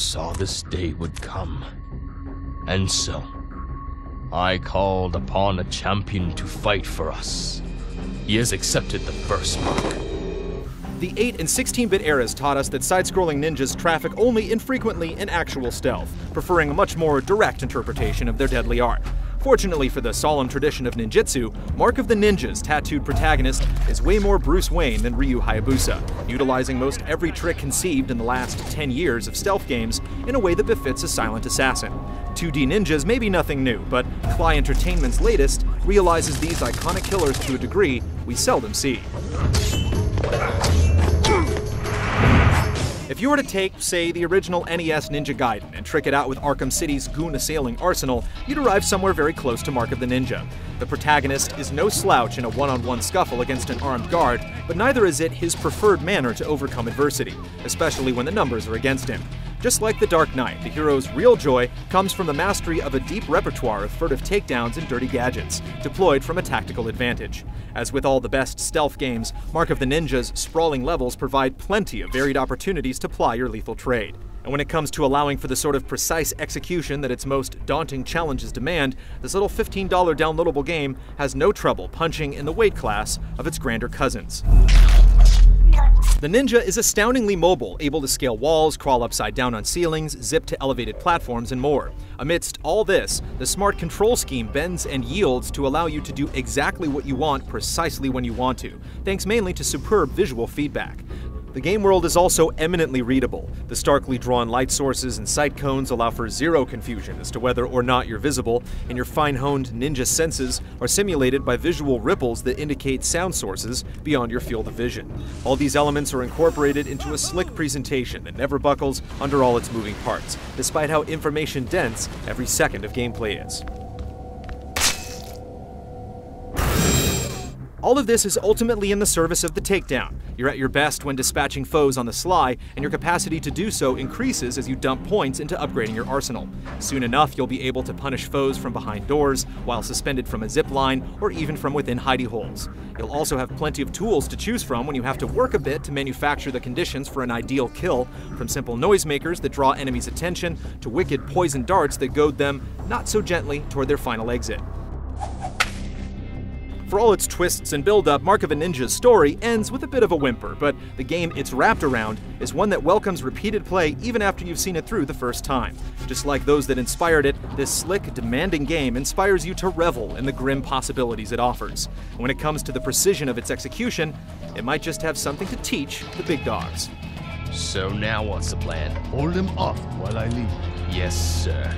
saw this day would come. And so, I called upon a champion to fight for us. He has accepted the first mark. The 8 and 16-bit eras taught us that side-scrolling ninjas traffic only infrequently in actual stealth, preferring a much more direct interpretation of their deadly art. Fortunately for the solemn tradition of ninjutsu, Mark of the Ninja's tattooed protagonist is way more Bruce Wayne than Ryu Hayabusa, utilizing most every trick conceived in the last 10 years of stealth games in a way that befits a silent assassin. 2D ninjas may be nothing new, but Cly Entertainment's latest realizes these iconic killers to a degree we seldom see. If you were to take, say, the original NES Ninja Gaiden and trick it out with Arkham City's goon-assailing arsenal, you'd arrive somewhere very close to Mark of the Ninja. The protagonist is no slouch in a one-on-one scuffle against an armed guard, but neither is it his preferred manner to overcome adversity, especially when the numbers are against him. Just like the Dark Knight, the hero's real joy comes from the mastery of a deep repertoire of furtive takedowns and dirty gadgets, deployed from a tactical advantage. As with all the best stealth games, Mark of the Ninja's sprawling levels provide plenty of varied opportunities to ply your lethal trade. And when it comes to allowing for the sort of precise execution that its most daunting challenges demand, this little $15 downloadable game has no trouble punching in the weight class of its grander cousins. The Ninja is astoundingly mobile, able to scale walls, crawl upside down on ceilings, zip to elevated platforms, and more. Amidst all this, the smart control scheme bends and yields to allow you to do exactly what you want precisely when you want to, thanks mainly to superb visual feedback. The game world is also eminently readable. The starkly drawn light sources and sight cones allow for zero confusion as to whether or not you're visible, and your fine-honed ninja senses are simulated by visual ripples that indicate sound sources beyond your field of vision. All these elements are incorporated into a slick presentation that never buckles under all its moving parts, despite how information-dense every second of gameplay is. All of this is ultimately in the service of the takedown. You're at your best when dispatching foes on the sly, and your capacity to do so increases as you dump points into upgrading your arsenal. Soon enough, you'll be able to punish foes from behind doors, while suspended from a zip line, or even from within hidey holes. You'll also have plenty of tools to choose from when you have to work a bit to manufacture the conditions for an ideal kill, from simple noisemakers that draw enemies' attention to wicked poison darts that goad them, not so gently, toward their final exit. For all its twists and build-up, Mark of a Ninja's story ends with a bit of a whimper, but the game it's wrapped around is one that welcomes repeated play even after you've seen it through the first time. Just like those that inspired it, this slick, demanding game inspires you to revel in the grim possibilities it offers. And when it comes to the precision of its execution, it might just have something to teach the big dogs. So now what's the plan? Hold him off while I leave. Yes, sir.